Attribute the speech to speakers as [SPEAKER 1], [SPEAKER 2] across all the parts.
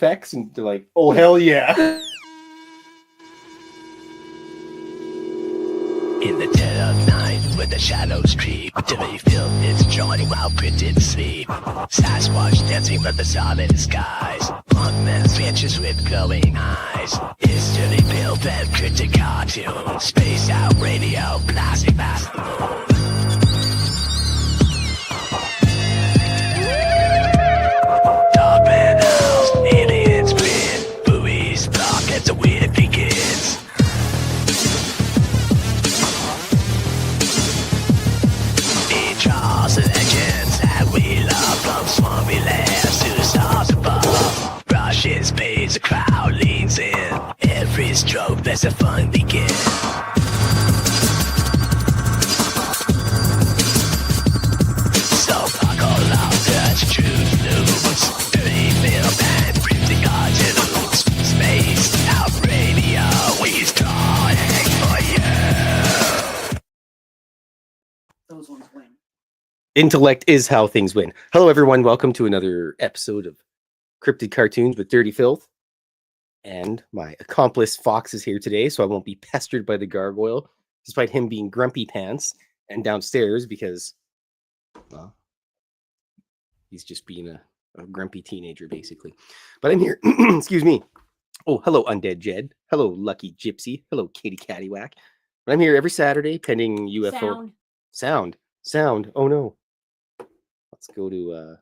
[SPEAKER 1] effects, and they're like, oh, hell yeah.
[SPEAKER 2] In the dead of night, when the shadows creep, Timmy Fylth is joining while printed sleep. Sasquatch dancing from the solid skies. Mothman vanishes with glowing eyes. History built and cryptic cartoons. Space out radio, blasting past the moon. Dogman howls, aliens grin. Buoys block as the wind begins. Charles legends that we love, from swampy lands to the stars above. Russian space, the crowd leans in. Every stroke lets the fun begin. So buckle up, touch truth news. Dirty film and cryptic cartoons. Space out radio, we're calling for you.
[SPEAKER 3] Those ones win.
[SPEAKER 1] Intellect is how things win. Hello, everyone. Welcome to another episode of Cryptid Cartoons with Dirty Fylth. And my accomplice Fox is here today, so I won't be pestered by the gargoyle, despite him being grumpy pants and downstairs because, well, he's just being a grumpy teenager, basically. But I'm here. Excuse me. Oh, hello, Undead Jed. Hello, Lucky Gypsy. Hello, Kitty Cattywhack. But I'm here every Saturday, pending UFO sound. Oh no. Let's go to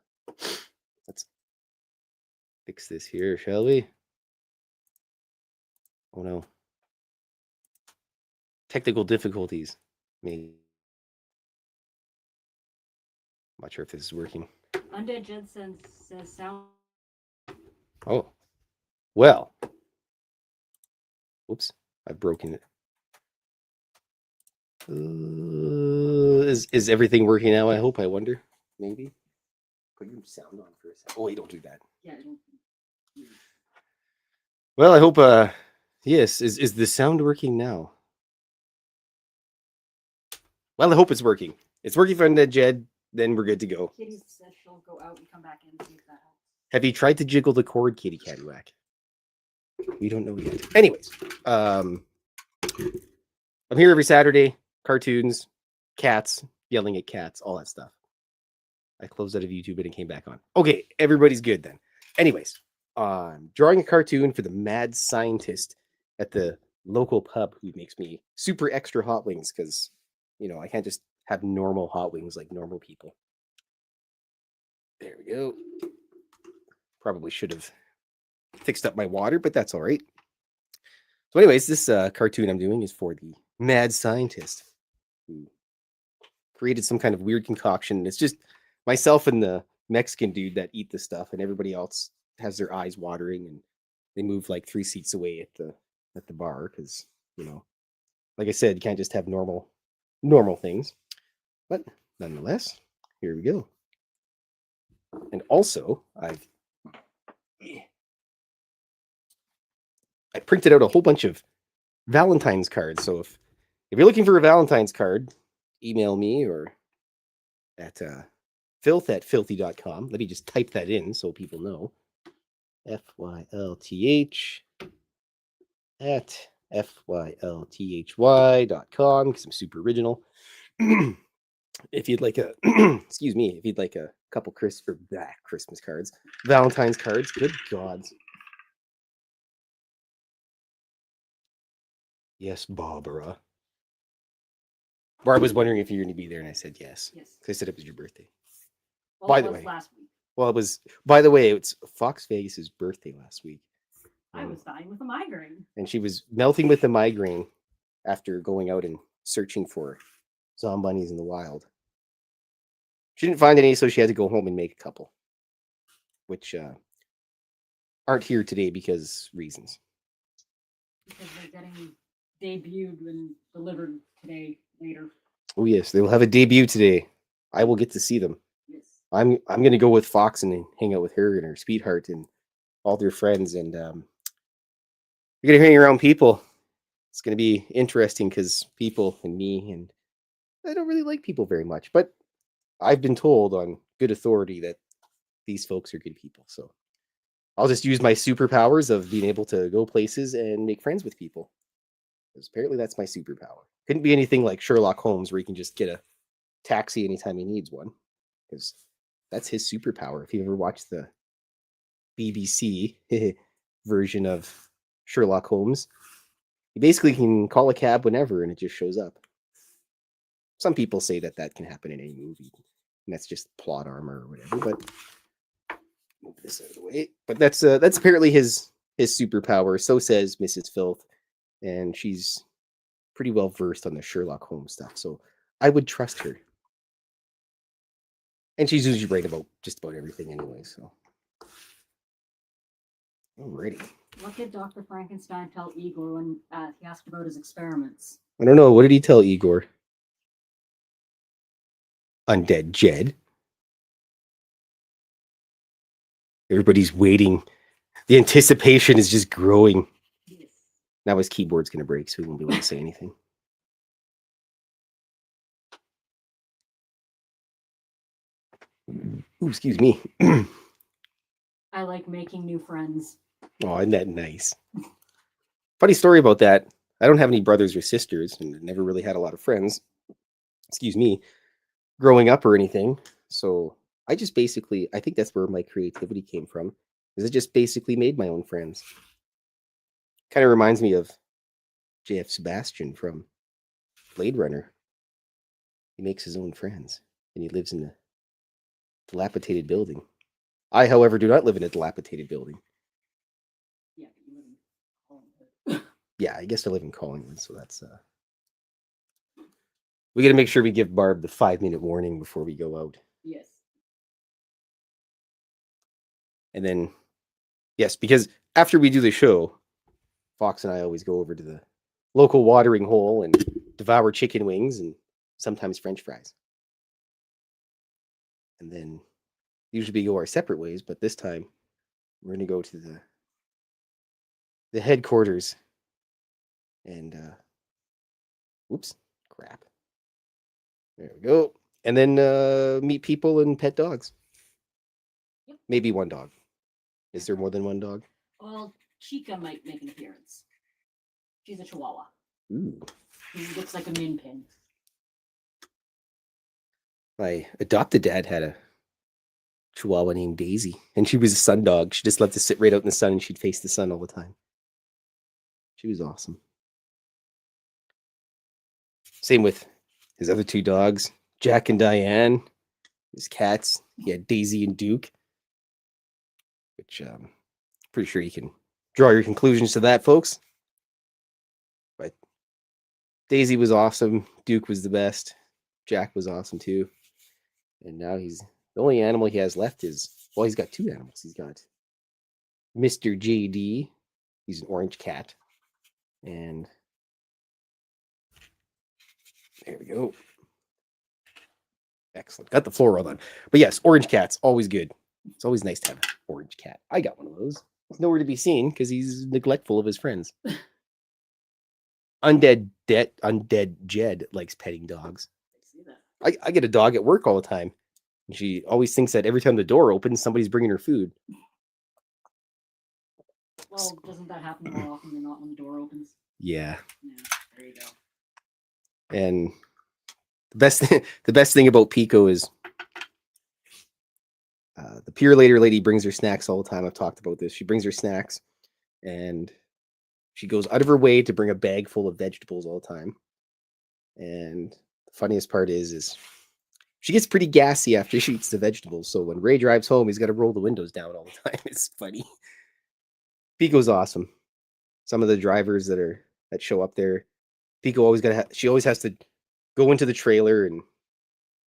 [SPEAKER 1] let's fix this here, shall we? Oh no. Technical difficulties. Maybe. I'm not sure if this is working.
[SPEAKER 3] Undead Jed says sound.
[SPEAKER 1] Oh. Well. Whoops. I've broken it. Is everything working now? I hope. I wonder. Maybe. Put your sound on for a second. Oh, wait, don't do that.
[SPEAKER 3] Yeah.
[SPEAKER 1] Well, I hope. Yes. Is the sound working now? Well, I hope it's working. It's working for Undead Jed. Then we're good to go.
[SPEAKER 3] Kitty says she'll go out and come back in and see if that helps.
[SPEAKER 1] Have you tried to jiggle the cord, Kitty Cattywhack? We don't know yet. Anyways, I'm here every Saturday. Cartoons, cats, yelling at cats, all that stuff. I closed out of YouTube and came back on. Okay, everybody's good then. Anyways, drawing a cartoon for the mad scientist at the local pub who makes me super extra hot wings because, you know, I can't just have normal hot wings like normal people. There we go. Probably should have fixed up my water, but that's all right. So anyways, this cartoon I'm doing is for the mad scientist who created some kind of weird concoction. It's just myself and the Mexican dude that eat the stuff, and everybody else has their eyes watering, and they move like 3 seats away at the bar because, you know, like I said, you can't just have normal things. But nonetheless, here we go. And also, I printed out a whole bunch of Valentine's cards. So if you're looking for a Valentine's card, email me or at fylth@fylthy.com. Let me just type that in so people know. FYLTH@FYLTHY.com because I'm super original. If you'd like a excuse me, if you'd like a couple Christmas cards, Valentine's cards, good gods. Yes, Barbara. Barb was wondering if you're going to be there, and I said yes.
[SPEAKER 3] Yes.
[SPEAKER 1] I said it was your birthday.
[SPEAKER 3] Well,
[SPEAKER 1] By
[SPEAKER 3] it
[SPEAKER 1] the
[SPEAKER 3] was
[SPEAKER 1] way.
[SPEAKER 3] last week.
[SPEAKER 1] Well, it was, by the way, it's Fox Vegas's birthday last week.
[SPEAKER 3] I was dying with a migraine.
[SPEAKER 1] And she was melting with a migraine after going out and searching for zombies in the wild. She didn't find any, so she had to go home and make a couple, which aren't here today because reasons.
[SPEAKER 3] Because they're getting debuted and delivered today later.
[SPEAKER 1] Oh yes, they will have a debut today. I will get to see them.
[SPEAKER 3] Yes.
[SPEAKER 1] I'm going to go with Fox and hang out with her and her sweetheart and all their friends, and you're going to hang around people. It's going to be interesting because people and me, and I don't really like people very much, but I've been told on good authority that these folks are good people. So I'll just use my superpowers of being able to go places and make friends with people. Because apparently that's my superpower. Couldn't be anything like Sherlock Holmes where he can just get a taxi anytime he needs one. Because that's his superpower. If you ever watched the BBC version of Sherlock Holmes, he basically can call a cab whenever and it just shows up. Some people say that that can happen in any movie, and that's just plot armor or whatever. But move this out of the way. But that's apparently his superpower. So says Mrs. Fylth, and she's pretty well versed on the Sherlock Holmes stuff. So I would trust her. And she's usually right about just about everything anyway. So alrighty.
[SPEAKER 3] What did Dr. Frankenstein tell Igor when he asked about his experiments?
[SPEAKER 1] I don't know. What did he tell Igor? Undead Jed. Everybody's waiting. The anticipation is just growing.
[SPEAKER 3] Yes.
[SPEAKER 1] Now his keyboard's going to break, so he won't be able to say anything. Ooh, excuse me.
[SPEAKER 3] I like making new friends.
[SPEAKER 1] Oh, isn't that nice? Funny story about that. I don't have any brothers or sisters and never really had a lot of friends. Excuse me. Growing up or anything. So I just basically, I think that's where my creativity came from. Is it just basically made my own friends. Kind of reminds me of J.F. Sebastian from Blade Runner. He makes his own friends and he lives in a dilapidated building. I, however, do not live in a dilapidated building.
[SPEAKER 3] Yeah, but you live in Collingwood.
[SPEAKER 1] Yeah, I guess I live in Collingwood, so that's we got to make sure we give Barb the 5-minute warning before we go out.
[SPEAKER 3] Yes.
[SPEAKER 1] And then, yes, because after we do the show, Fox and I always go over to the local watering hole and devour chicken wings and sometimes French fries. And then usually we go our separate ways, but this time we're going to go to the headquarters and, oops, crap. There we go. And then meet people and pet dogs.
[SPEAKER 3] Yep.
[SPEAKER 1] Maybe one dog. Is there more than one dog?
[SPEAKER 3] Well, Chica might make an appearance. She's a Chihuahua.
[SPEAKER 1] Ooh.
[SPEAKER 3] She looks like a min pin.
[SPEAKER 1] My adopted dad had a Chihuahua named Daisy, and she was a sun dog. She just loved to sit right out in the sun, and she'd face the sun all the time. She was awesome. Same with his other two dogs, Jack and Diane. His cats, he had Daisy and Duke, which pretty sure you can draw your conclusions to that, folks. But Daisy was awesome. Duke was the best. Jack was awesome too. And now he's the only animal he has left is, well, he's got two animals. He's got Mr. JD. He's an orange cat. And there we go. Excellent. Got the floor rolled on. But yes, orange cats, always good. It's always nice to have an orange cat. I got one of those. He's nowhere to be seen because he's neglectful of his friends. Undead Jed likes petting dogs. I get a dog at work all the time. And she always thinks that every time the door opens, somebody's bringing her food.
[SPEAKER 3] Well, doesn't that happen more often than not when the door opens?
[SPEAKER 1] Yeah.
[SPEAKER 3] Yeah, there you go.
[SPEAKER 1] And the best thing about Pico is the Pure Later lady brings her snacks all the time. I've talked about this. She brings her snacks and she goes out of her way to bring a bag full of vegetables all the time. And the funniest part is she gets pretty gassy after she eats the vegetables. So when Ray drives home, he's got to roll the windows down all the time. It's funny. Pico's awesome. Some of the drivers that show up there, Pico always she always has to go into the trailer and,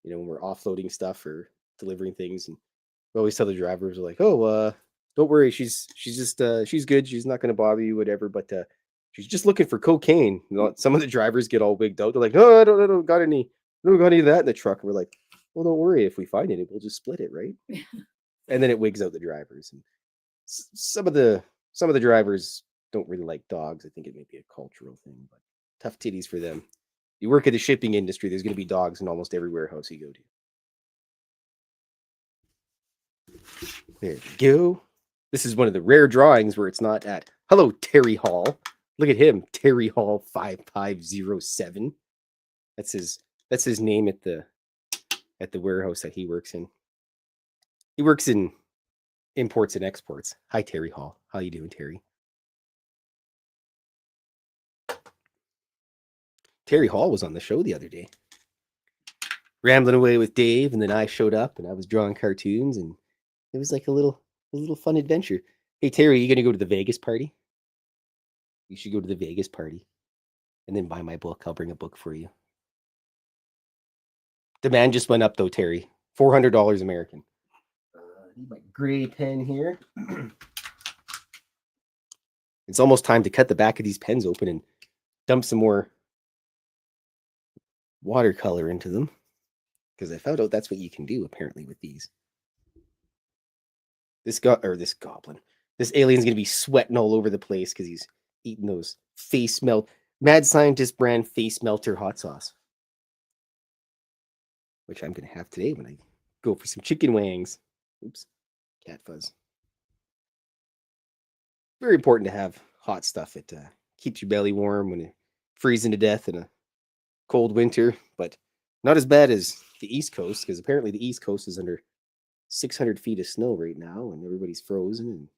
[SPEAKER 1] you know, when we're offloading stuff or delivering things, and we always tell the drivers, like, oh, don't worry, she's good, she's not going to bother you, whatever, but she's just looking for cocaine. You know, some of the drivers get all wigged out. They're like, no, I don't got any of that in the truck. And we're like, well, don't worry, if we find it, we'll just split it, right? And then it wigs out the drivers. And some of the drivers don't really like dogs. I think it may be a cultural thing, but tough titties for them. You work in the shipping industry, there's going to be dogs in almost every warehouse you go to. There we go. This is one of the rare drawings where it's not at hello Terry Hall. Look at him, Terry Hall 5507. That's his name at the warehouse that he works in. He works in imports and exports. Hi Terry Hall. How you doing, Terry? Terry Hall was on the show the other day. Rambling away with Dave, and then I showed up and I was drawing cartoons, and it was like a little fun adventure. Hey Terry, you gonna go to the Vegas party? You should go to the Vegas party and then buy my book. I'll bring a book for you. Demand just went up though, Terry. $400 American. Need my gray pen here. It's almost time to cut the back of these pens open and dump some more watercolor into them, because I found out that's what you can do apparently with these. This goblin, this alien's gonna be sweating all over the place because he's eating those Mad Scientist brand face melter hot sauce, which I'm gonna have today when I go for some chicken wings. Oops, cat fuzz. Very important to have hot stuff. It keeps your belly warm when you're freezing to death in a cold winter, but not as bad as the East Coast, because apparently the East Coast is under 600 feet of snow right now and everybody's frozen. And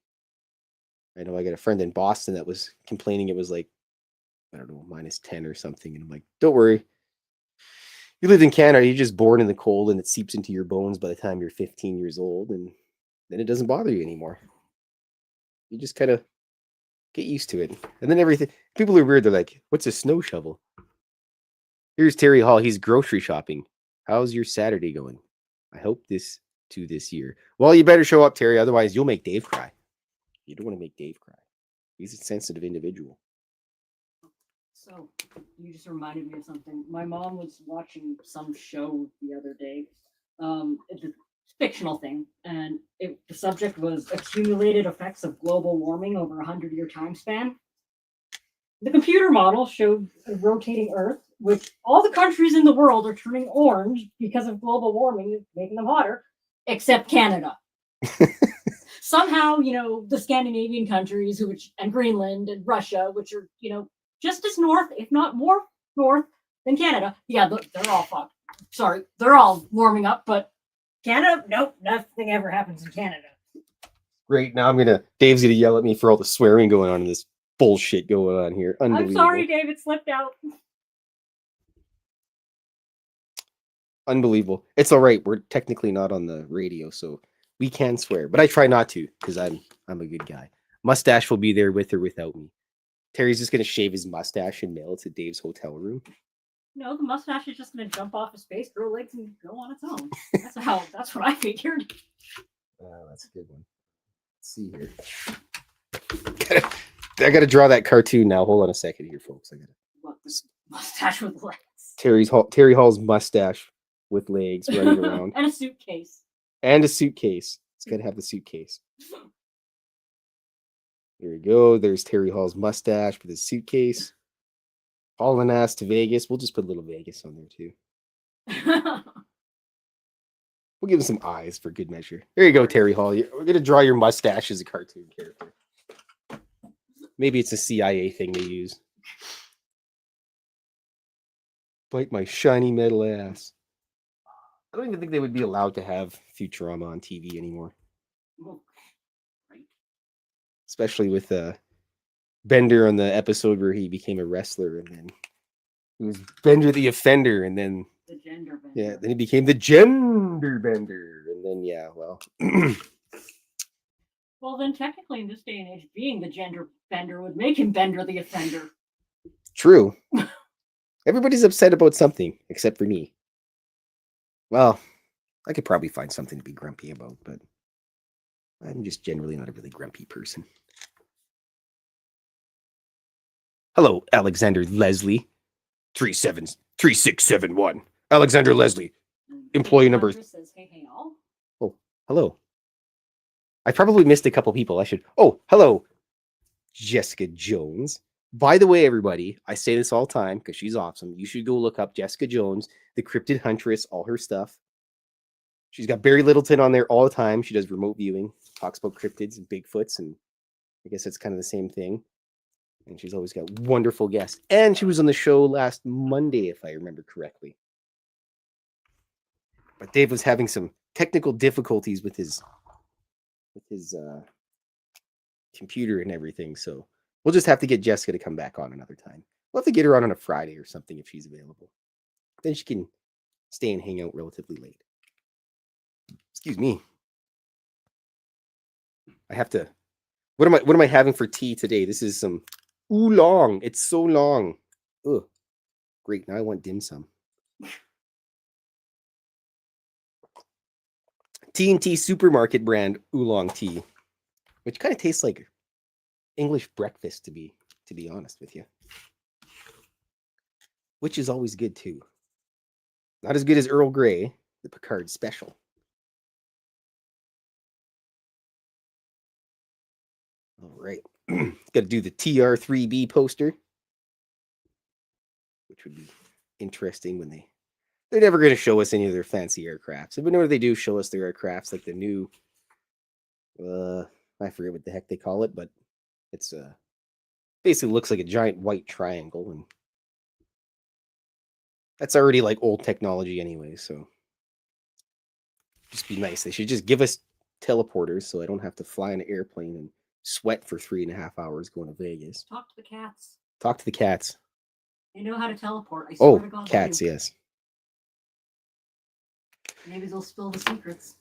[SPEAKER 1] I know I got a friend in Boston that was complaining it was like, I don't know, -10 or something. And I'm like, don't worry. You lived in Canada, you're just born in the cold and it seeps into your bones by the time you're 15 years old, and then it doesn't bother you anymore. You just kind of get used to it. And then everything, people are weird. They're like, what's a snow shovel? Here's Terry Hall. He's grocery shopping. How's your Saturday going? I hope this year. Well, you better show up, Terry. Otherwise, you'll make Dave cry. You don't want to make Dave cry. He's a sensitive individual.
[SPEAKER 3] So, you just reminded me of something. My mom was watching some show the other day. It's a fictional thing, and the subject was accumulated effects of global warming over a 100-year time span. The computer model showed a rotating Earth, which all the countries in the world are turning orange because of global warming, making them hotter, except Canada. Somehow, the Scandinavian countries, and Greenland and Russia, which are, just as north, if not more north than Canada. Yeah, they're all fucked. Sorry, they're all warming up, but Canada, nope, nothing ever happens in Canada.
[SPEAKER 1] Great. Now Dave's gonna yell at me for all the swearing going on in this bullshit going on here.
[SPEAKER 3] I'm sorry, Dave, it slipped out.
[SPEAKER 1] Unbelievable. It's all right. We're technically not on the radio, so we can swear, but I try not to because I'm a good guy. Mustache will be there with or without me. Terry's just gonna shave his mustache and mail it to Dave's hotel room.
[SPEAKER 3] No, the mustache is just gonna jump off his face, grow legs, and go on its own. That's what I figured.
[SPEAKER 1] That's a good one. Let's see here. I gotta draw that cartoon now. Hold on a second here, folks.
[SPEAKER 3] What, this mustache with legs?
[SPEAKER 1] Terry Hall's mustache with legs running around.
[SPEAKER 3] And a suitcase.
[SPEAKER 1] It's gotta have the suitcase. There we go. There's Terry Hall's mustache with his suitcase. Hauling ass to Vegas. We'll just put a little Vegas on there too. We'll give him some eyes for good measure. There you go, Terry Hall. We're gonna draw your mustache as a cartoon character. Maybe it's a CIA thing they use. Bite my shiny metal ass. I don't even think they would be allowed to have Futurama on TV anymore. Especially with Bender on the episode where he became a wrestler, and then he was Bender the Offender, and then
[SPEAKER 3] the gender bender.
[SPEAKER 1] Yeah, then he became the gender bender, and then well.
[SPEAKER 3] Well, then technically in this day and age, being the gender bender would make him Bender the Offender.
[SPEAKER 1] True. Everybody's upset about something except for me. Well, I could probably find something to be grumpy about, but I'm just generally not a really grumpy person. Hello, Alexander Leslie. 3671. Alexander Leslie. Employee number.
[SPEAKER 3] Says, hey, all.
[SPEAKER 1] Oh, hello. I probably missed a couple people. Oh, hello, Jessica Jones. By the way, everybody, I say this all the time because she's awesome. You should go look up Jessica Jones, the Cryptid Huntress, all her stuff. She's got Barry Littleton on there all the time. She does remote viewing. talks about cryptids and Bigfoots, and I guess it's kind of the same thing. And she's always got wonderful guests. And she was on the show last Monday, if I remember correctly. But Dave was having some technical difficulties with his computer and everything, so we'll just have to get Jessica to come back on another time. We'll have to get her on a Friday or something if she's available. Then she can stay and hang out relatively late. Excuse me. I have to. What am I having for tea today? This is some oolong. It's so long. Ugh. Great. Now I want dim sum. T&T Supermarket brand oolong tea, which kind of tastes like English breakfast, to be honest with you. Which is always good too. Not as good as Earl Grey, the Picard special. All right. Got to do the TR3B poster, which would be interesting when they're never going to show us any of their fancy aircrafts. And whenever they do show us their aircrafts, like the new, I forget what the heck they call it, but it's basically looks like a giant white triangle, and that's already like old technology anyway. So just be nice. They should just give us teleporters so I don't have to fly in an airplane and sweat for 3.5 hours going to Vegas.
[SPEAKER 3] Talk to the cats.
[SPEAKER 1] Talk to the cats.
[SPEAKER 3] They know how to teleport. I swear to God.
[SPEAKER 1] Cats, yes.
[SPEAKER 3] Maybe they'll spill the secrets.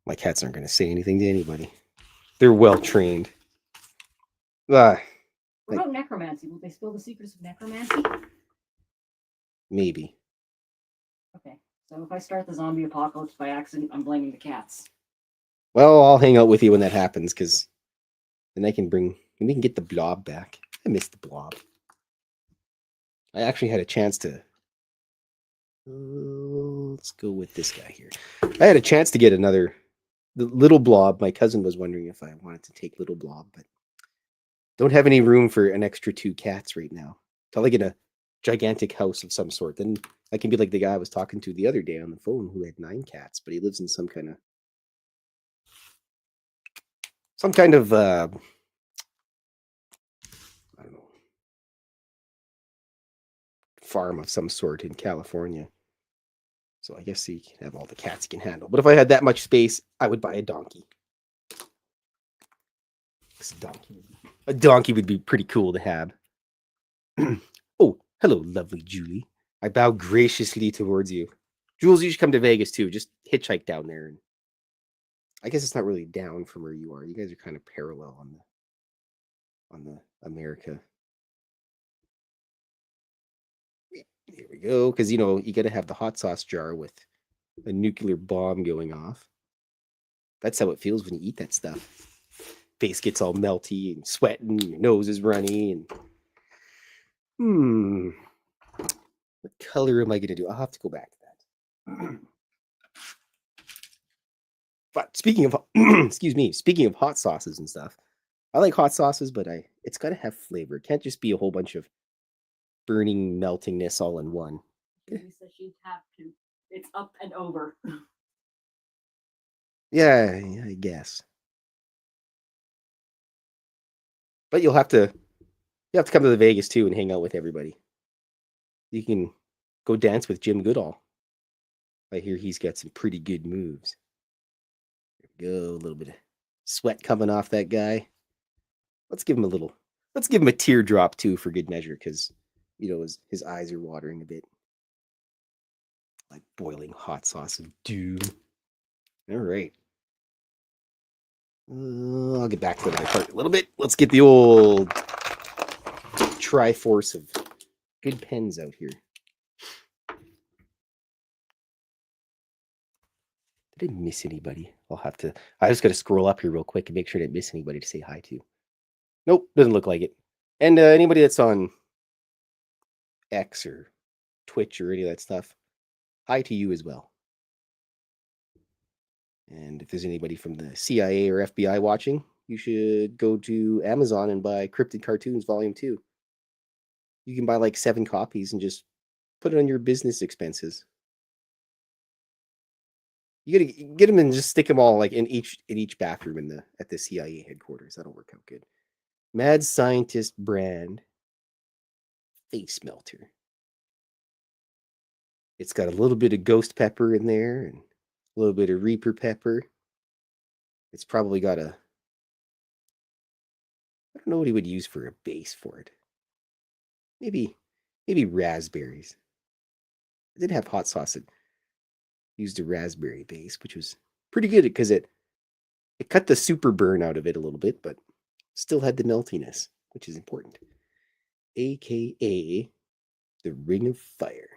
[SPEAKER 1] My cats aren't going to say anything to anybody. They're well trained.
[SPEAKER 3] What about necromancy? Will they spill the secrets of necromancy?
[SPEAKER 1] Maybe.
[SPEAKER 3] Okay. So if I start the zombie apocalypse by accident, I'm blaming the cats.
[SPEAKER 1] Well, I'll hang out with you when that happens, because then we can get the blob back. I miss the blob. I actually had a chance to. Let's go with this guy here. I had a chance to get the little blob. My cousin was wondering if I wanted to take little blob, but don't have any room for an extra 2 cats right now. Until I get a gigantic house of some sort. Then I can be like the guy I was talking to the other day on the phone who had 9 cats, but he lives in some kind of I don't know, farm of some sort in California. So I guess he can have all the cats he can handle. But if I had that much space, I would buy a donkey. A donkey would be pretty cool to have. Oh, hello, lovely Julie. I bow graciously towards you. Jules, you should come to Vegas too. Just hitchhike down there. And I guess it's not really down from where you are. You guys are kind of parallel on the America. Here we go. Because, you got to have the hot sauce jar with a nuclear bomb going off. That's how it feels when you eat that stuff. Face gets all melty and sweating. Your nose is runny. And what color am I going to do? I'll have to go back to that. But speaking of, speaking of hot sauces and stuff, I like hot sauces, but it's got to have flavor. It can't just be a whole bunch of burning meltingness all in one.
[SPEAKER 3] She said she'd have to. It's up and over.
[SPEAKER 1] Yeah, I guess. But you have to come to the Vegas too and hang out with everybody. You can go dance with Jim Goodall. I hear he's got some pretty good moves. There we go, a little bit of sweat coming off that guy. Let's give him a teardrop too for good measure, because his eyes are watering a bit. Like boiling hot sauce of doom. All right. I'll get back to that part a little bit. Let's get the old Triforce of good pens out here. Did I miss anybody? I just got to scroll up here real quick and make sure I didn't miss anybody to say hi to. Nope, doesn't look like it. And anybody that's on X or Twitch or any of that stuff, hi to you as well. And if there's anybody from the CIA or FBI watching, you should go to Amazon and buy Cryptid Cartoons Volume 2. You can buy like 7 copies and just put it on your business expenses. You gotta get them and just stick them all like in each bathroom at the CIA headquarters. That'll work out good. Mad Scientist brand face melter. It's got a little bit of ghost pepper in there and a little bit of Reaper pepper. It's probably got a, I don't know what he would use for a base for it. Maybe raspberries. I did have hot sauce that used a raspberry base, which was pretty good because it cut the super burn out of it a little bit, but still had the meltiness, which is important. AKA the Ring of Fire.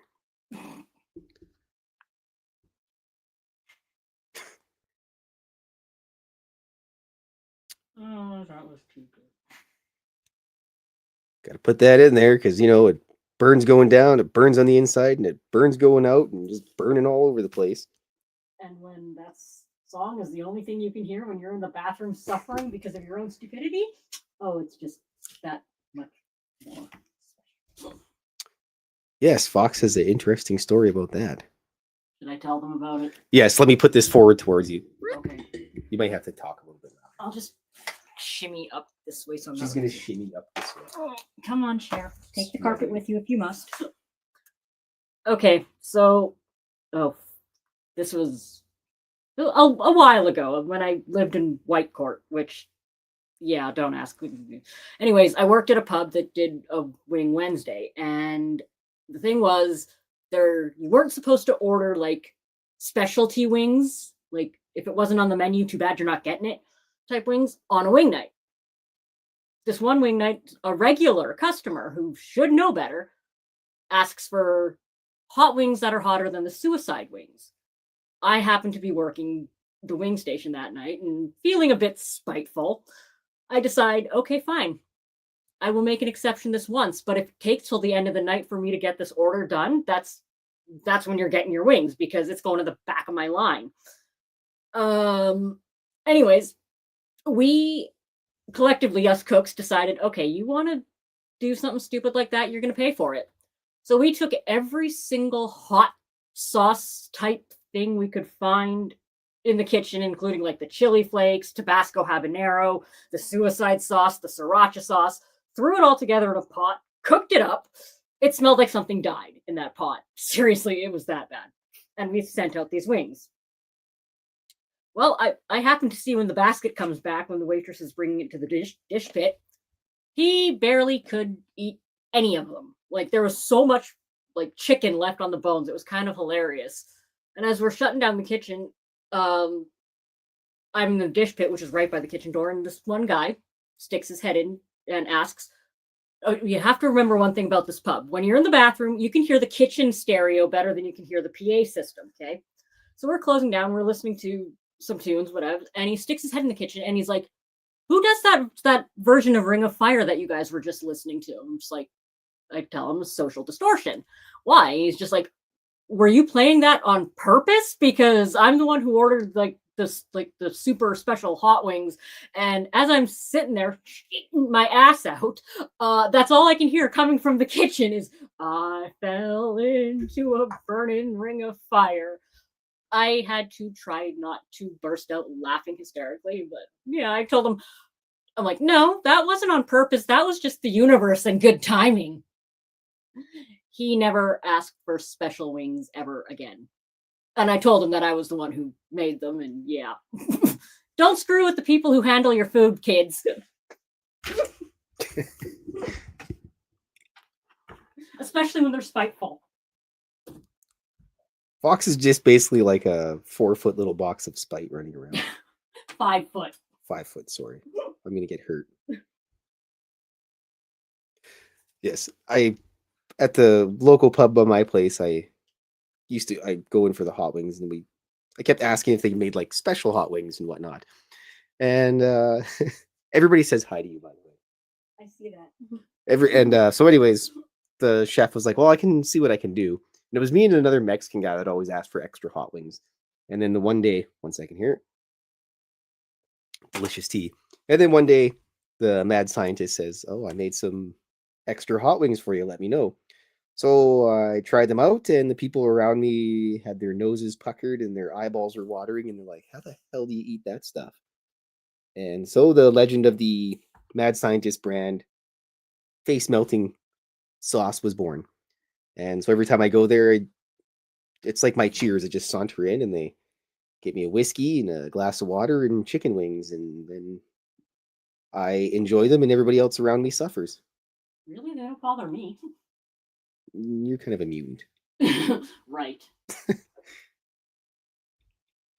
[SPEAKER 3] Oh, that was too good.
[SPEAKER 1] Got to put that in there because, it burns going down, it burns on the inside, and it burns going out and just burning all over the place.
[SPEAKER 3] And when that song is the only thing you can hear when you're in the bathroom suffering because of your own stupidity, oh, it's just that much more special.
[SPEAKER 1] Yes, Fox has an interesting story about that.
[SPEAKER 3] Should I tell them about it?
[SPEAKER 1] Yes, let me put this forward towards you.
[SPEAKER 3] Okay.
[SPEAKER 1] You might have to talk a little bit louder.
[SPEAKER 3] I'll just shimmy up this way so I'm
[SPEAKER 1] She's
[SPEAKER 3] not.
[SPEAKER 1] going to shimmy up this way.
[SPEAKER 3] Oh, come on, Cher. Take the carpet with you if you must. Okay, so this was a while ago when I lived in Whitecourt, which, yeah, don't ask. Anyways, I worked at a pub that did a Wing Wednesday, and the thing was, you weren't supposed to order like specialty wings, like if it wasn't on the menu, too bad you're not getting it, type wings on a wing night. This one wing night, a regular customer who should know better asks for hot wings that are hotter than the suicide wings. I happened to be working the wing station that night and feeling a bit spiteful. I decide, okay, fine. I will make an exception this once, but if it takes till the end of the night for me to get this order done, that's when you're getting your wings because it's going to the back of my line. Anyways, we collectively, us cooks, decided, okay, you want to do something stupid like that, you're going to pay for it. So we took every single hot sauce type thing we could find in the kitchen, including like the chili flakes, Tabasco habanero, the suicide sauce, the sriracha sauce, threw it all together in a pot, cooked it up. It smelled like something died in that pot. Seriously, it was that bad. And we sent out these wings. Well, I happened to see when the basket comes back, when the waitress is bringing it to the dish pit, he barely could eat any of them. Like, there was so much like chicken left on the bones. It was kind of hilarious. And as we're shutting down the kitchen, I'm in the dish pit, which is right by the kitchen door, and this one guy sticks his head in and asks, you have to remember one thing about this pub. When you're in the bathroom, you can hear the kitchen stereo better than you can hear the PA system, okay? So we're closing down, we're listening to some tunes, whatever, and he sticks his head in the kitchen, and he's like, who does that version of Ring of Fire that you guys were just listening to? I'm just like, I tell him Social Distortion. Why? He's just like, were you playing that on purpose? Because I'm the one who ordered like this, like the super special hot wings, and as I'm sitting there eating my ass out, that's all I can hear coming from the kitchen is, I fell into a burning ring of fire. I had to try not to burst out laughing hysterically, but yeah, I told him, I'm like, no, that wasn't on purpose. That was just the universe and good timing. He never asked for special wings ever again. And I told him that I was the one who made them, and yeah. Don't screw with the people who handle your food, kids. Especially when they're spiteful.
[SPEAKER 1] Fox is just basically like a 4-foot little box of spite running around.
[SPEAKER 3] 5 foot.
[SPEAKER 1] 5 foot, sorry. I'm going to get hurt. Yes, at the local pub by my place, I go in for the hot wings, and I kept asking if they made like special hot wings and whatnot. And everybody says hi to you, by the way.
[SPEAKER 3] I see that.
[SPEAKER 1] So anyways, the chef was like, well, I can see what I can do. And it was me and another Mexican guy that always asked for extra hot wings. And then one second here. Delicious tea. And then one day, the mad scientist says, oh, I made some extra hot wings for you. Let me know. So I tried them out, and the people around me had their noses puckered and their eyeballs were watering, and they're like, "How the hell do you eat that stuff?" And so the legend of the Mad Scientist brand face melting sauce was born. And so every time I go there, it's like my cheers. I just saunter in, and they get me a whiskey and a glass of water and chicken wings, and then I enjoy them, and everybody else around me suffers.
[SPEAKER 3] Really, they don't bother me.
[SPEAKER 1] You're kind of immune.
[SPEAKER 3] Right.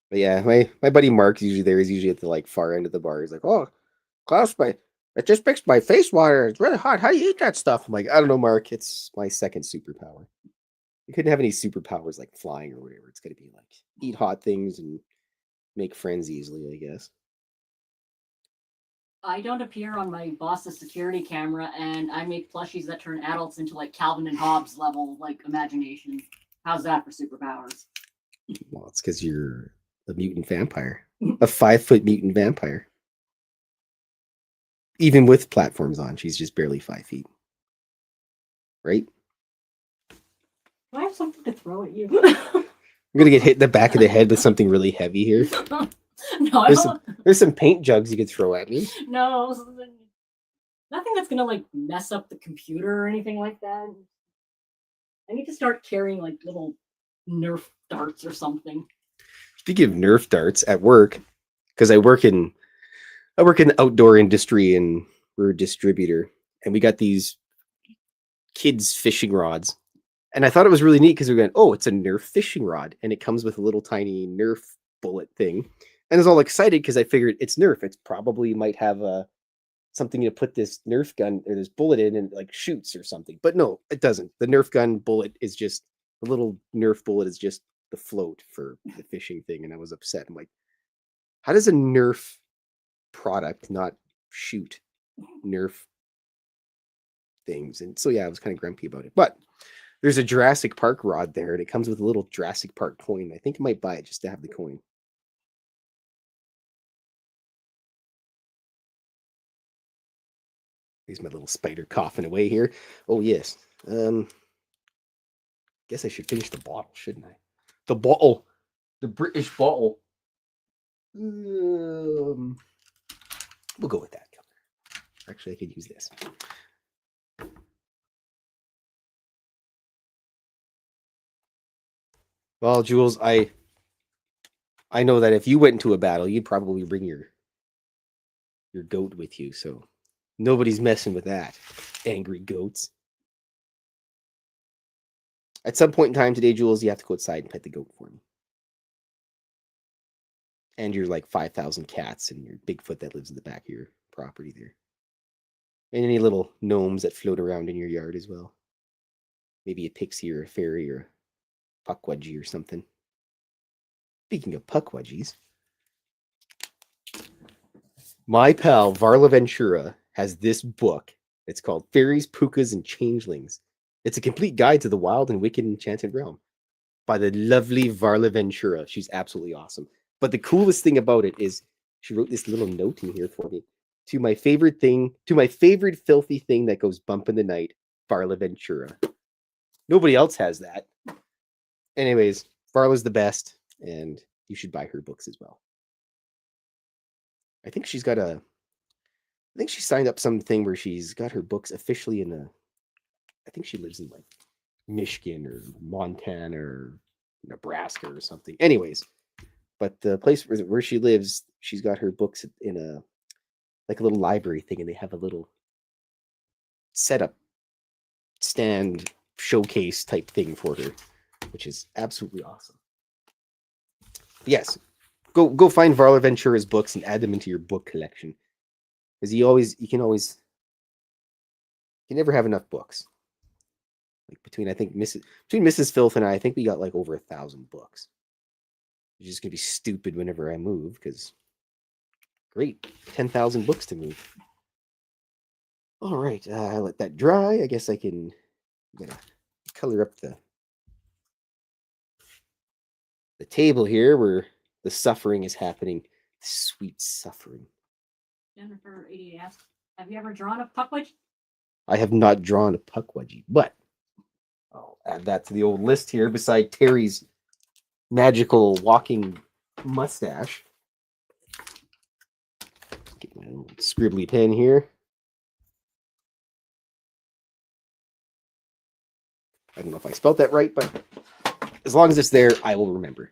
[SPEAKER 1] But yeah, my buddy Mark's usually there. He's usually at the like far end of the bar. He's like, "Oh, Klaus, it just makes my face water. It's really hot. How do you eat that stuff?" I'm like, "I don't know, Mark. It's my second superpower. You couldn't have any superpowers like flying or whatever. It's gonna be like eat hot things and make friends easily, I guess."
[SPEAKER 3] I don't appear on my boss's security camera, and I make plushies that turn adults into like Calvin and Hobbes level like imagination. How's that for superpowers?
[SPEAKER 1] Well, it's because you're a mutant vampire, a 5-foot mutant vampire. Even with platforms on, she's just barely 5 feet. Right?
[SPEAKER 3] Do I have something to throw at you?
[SPEAKER 1] I'm gonna get hit in the back of the head with something really heavy here.
[SPEAKER 3] No, I don't.
[SPEAKER 1] There's some paint jugs you could throw at me.
[SPEAKER 3] No, nothing that's gonna like mess up the computer or anything like that. I need to start carrying like little Nerf darts or something.
[SPEAKER 1] Speaking of Nerf darts at work, because I work in the outdoor industry and we're a distributor, and we got these kids fishing rods. And I thought it was really neat because we're going, "Oh, it's a Nerf fishing rod," and it comes with a little tiny Nerf bullet thing. And I was all excited because I figured it's Nerf. It's probably might have something to put this Nerf gun or this bullet in and like shoots or something. But no, it doesn't. The Nerf gun bullet is just the little Nerf bullet is just the float for the fishing thing. And I was upset. I'm like, how does a Nerf product not shoot Nerf things? And so yeah, I was kind of grumpy about it. But there's a Jurassic Park rod there, and it comes with a little Jurassic Park coin. I think I might buy it just to have the coin. Here's my little spider coughing away here. Oh yes. Guess I should finish the bottle, shouldn't I? The bottle. The British bottle. We'll go with that. Actually, I could use this. Well, Jules, I know that if you went into a battle, you'd probably bring your goat with you, so nobody's messing with that. Angry goats. At some point in time today, Jules, you have to go outside and pet the goat for me. And your like 5,000 cats and your Bigfoot that lives in the back of your property there. And any little gnomes that float around in your yard as well. Maybe a pixie or a fairy or a puckwudgie or something. Speaking of puckwudgies, my pal Varla Ventura has this book. It's called Fairies, Pukas, and Changelings. It's a complete guide to the wild and wicked enchanted realm by the lovely Varla Ventura. She's absolutely awesome. But the coolest thing about it is she wrote this little note in here for me. To my favorite filthy thing that goes bump in the night, Varla Ventura. Nobody else has that. Anyways, Varla's the best, and you should buy her books as well. I think she signed up something where she's got her books officially I think she lives in like Michigan or Montana or Nebraska or something. Anyways, but the place where she lives, she's got her books in a little library thing, and they have a little setup stand showcase type thing for her, which is absolutely awesome. Yes, go find Varla Ventura's books and add them into your book collection, because you can never have enough books. Like between Mrs. Fylth and I think we got like over 1,000 books. It's just gonna be stupid whenever I move, because great, 10,000 books to move. All right, I let that dry. I guess I'm gonna color up the table here where the suffering is happening. Sweet suffering.
[SPEAKER 3] Jennifer 88 asks, have you ever drawn a puckwudgie?
[SPEAKER 1] I have not drawn a puckwudgie, but Add that to the old list here beside Terry's magical walking mustache. Get my little scribbly pen here. I don't know if I spelled that right, but as long as it's there, I will remember.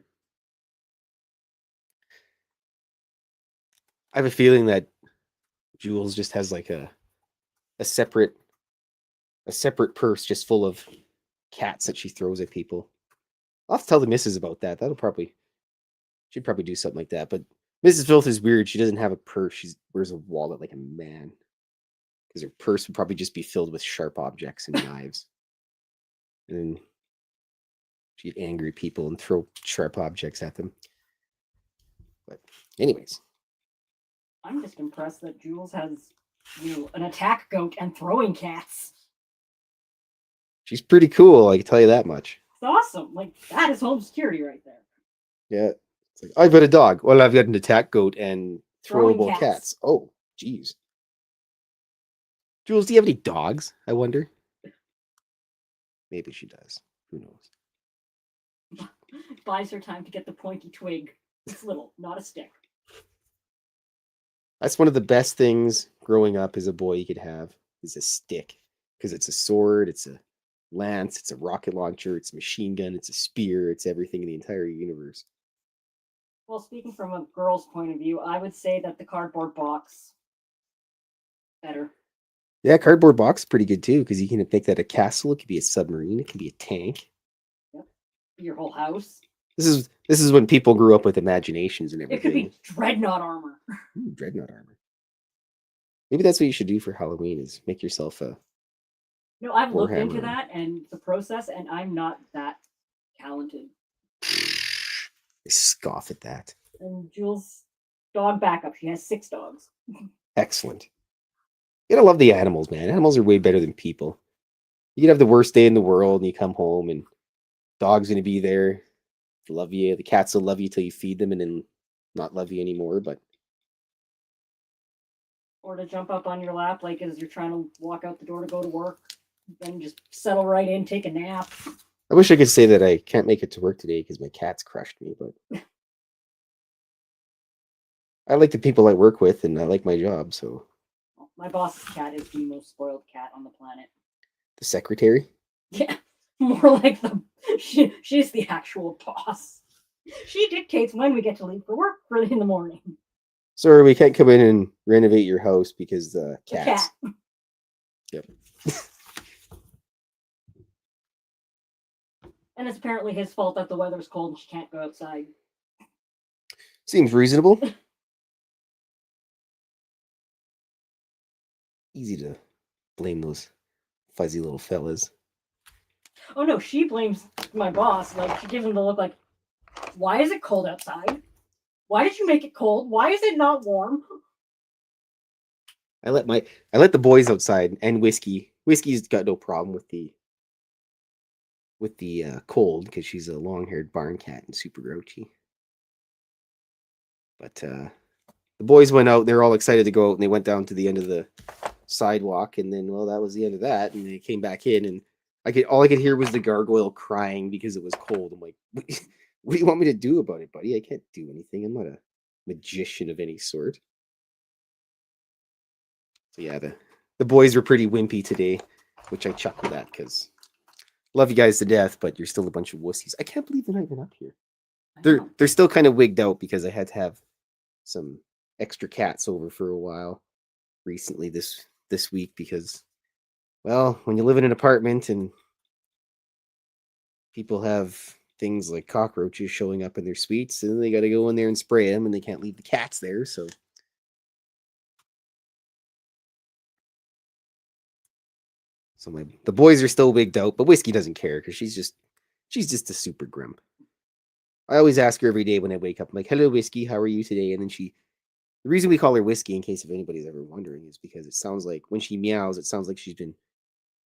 [SPEAKER 1] I have a feeling that Jules just has like a separate purse just full of cats that she throws at people. I'll have to tell the missus about that. She'd probably do something like that. But Mrs. Fylth is weird. She doesn't have a purse. She wears a wallet like a man. Because her purse would probably just be filled with sharp objects and knives. And then she'd angry people and throw sharp objects at them. But anyways.
[SPEAKER 3] I'm just impressed that Jules has, an attack goat and throwing cats.
[SPEAKER 1] She's pretty cool, I can tell you that much.
[SPEAKER 3] It's awesome. Like, that is home security right there.
[SPEAKER 1] Yeah. It's like, I've got a dog. Well, I've got an attack goat and
[SPEAKER 3] Throwing
[SPEAKER 1] throwable cats. Oh, geez. Jules, do you have any dogs, I wonder? Maybe she does. Who knows?
[SPEAKER 3] Buys her time to get the pointy twig. It's little, not a stick.
[SPEAKER 1] That's one of the best things growing up as a boy you could have is a stick. Because it's a sword, it's a lance, it's a rocket launcher, it's a machine gun, it's a spear, it's everything in the entire universe.
[SPEAKER 3] Well, speaking from a girl's point of view, I would say that the cardboard box better.
[SPEAKER 1] Yeah, cardboard box is pretty good too, because you can make that a castle, it could be a submarine, it can be a tank.
[SPEAKER 3] Yep. Your whole house.
[SPEAKER 1] This is when people grew up with imaginations and everything.
[SPEAKER 3] It could be dreadnought armor.
[SPEAKER 1] Ooh, dreadnought armor. Maybe that's what you should do for Halloween is make yourself a
[SPEAKER 3] No, I've looked into
[SPEAKER 1] Warhammer.
[SPEAKER 3] that and the process, and I'm not that talented.
[SPEAKER 1] I scoff at that.
[SPEAKER 3] And Jules' dog backup. She has 6 dogs.
[SPEAKER 1] Excellent. You gotta love the animals, man. Animals are way better than people. You could have the worst day in the world and you come home and dog's gonna be there, love you. The cats will love you till you feed them and then not love you anymore. But
[SPEAKER 3] Or to jump up on your lap like as you're trying to walk out the door to go to work. Then just settle right in, take a nap.
[SPEAKER 1] I wish I could say that I can't make it to work today because my cat's crushed me, but I like the people I work with and I like my job, so
[SPEAKER 3] My boss's cat is the most spoiled cat on the planet.
[SPEAKER 1] the secretary.
[SPEAKER 3] Yeah, more like she's the actual boss. She dictates when we get to leave for work early in the morning.
[SPEAKER 1] Sorry, we can't come in and renovate your house because the
[SPEAKER 3] The
[SPEAKER 1] cats.
[SPEAKER 3] cat.
[SPEAKER 1] Yep.
[SPEAKER 3] And it's apparently his fault that the weather's cold and she can't go outside.
[SPEAKER 1] Seems reasonable. Easy to blame those fuzzy little fellas.
[SPEAKER 3] Oh no, she blames my boss. Like, she gives him the look like, why is it cold outside? Why did you make it cold? Why is it not warm?
[SPEAKER 1] I let the boys outside and Whiskey. Whiskey's got no problem with the cold because she's a long-haired barn cat and super grouchy. But the boys went out. They're all excited to go out, and they went down to the end of the sidewalk, and then that was the end of that. And they came back in, and all I could hear was the gargoyle crying because it was cold. I'm like, what do you want me to do about it, buddy? I can't do anything. I'm not a magician of any sort. So yeah, the boys were pretty wimpy today, which I chuckled at because love you guys to death, but you're still a bunch of wussies. I can't believe they're not even up here. They're still kind of wigged out because I had to have some extra cats over for a while recently this week because, well, when you live in an apartment and people have things like cockroaches showing up in their suites, and then they got to go in there and spray them, and they can't leave the cats there, so. So the boys are still wigged out, but Whiskey doesn't care because she's just a super grump. I always ask her every day when I wake up, I'm like, hello, Whiskey, how are you today? And then the reason we call her Whiskey, in case if anybody's ever wondering, is because it sounds like when she meows, it sounds like she's been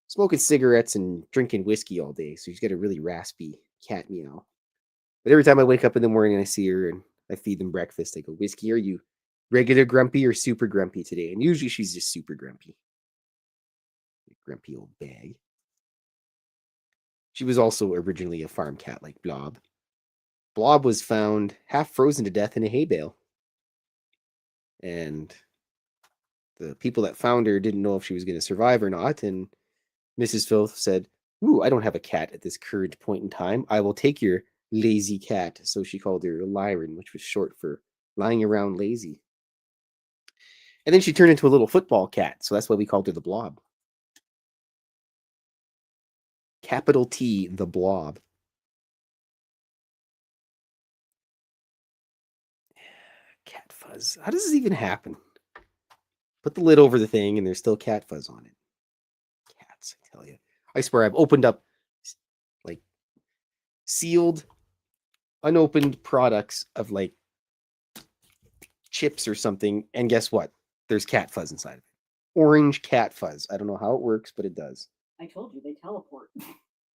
[SPEAKER 1] smoking cigarettes and drinking whiskey all day. So she's got a really raspy cat meow. But every time I wake up in the morning and I see her and I feed them breakfast, I go, Whiskey, are you regular grumpy or super grumpy today? And usually she's just super grumpy. Grumpy old bag. She was also originally a farm cat like Blob. Blob was found half frozen to death in a hay bale. And the people that found her didn't know if she was going to survive or not. And Mrs. Fylth said, "Ooh, I don't have a cat at this current point in time. I will take your lazy cat." So she called her Lyran, which was short for lying around lazy. And then she turned into a little football cat. So that's why we called her the Blob. Capital T, the Blob. Cat fuzz. How does this even happen? Put the lid over the thing and there's still cat fuzz on it. Cats, I tell you. I swear I've opened up like sealed, unopened products of like chips or something, and guess what? There's cat fuzz inside of it. Orange cat fuzz. I don't know how it works, but it does.
[SPEAKER 3] I told you they teleport.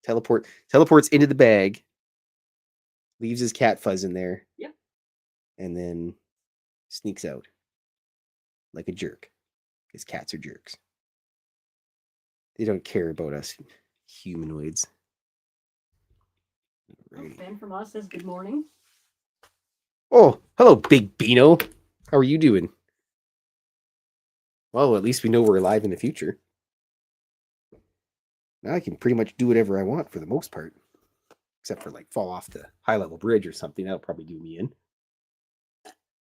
[SPEAKER 1] Teleports into the bag, leaves his cat fuzz in there.
[SPEAKER 3] Yep.
[SPEAKER 1] And then sneaks out like a jerk. Because cats are jerks. They don't care about us humanoids. Alrighty.
[SPEAKER 3] Ben from us says good morning.
[SPEAKER 1] Oh, hello, Big Beano. How are you doing? Well, at least we know we're alive in the future. Now I can pretty much do whatever I want for the most part. Except for like fall off the high level bridge or something. That'll probably do me in.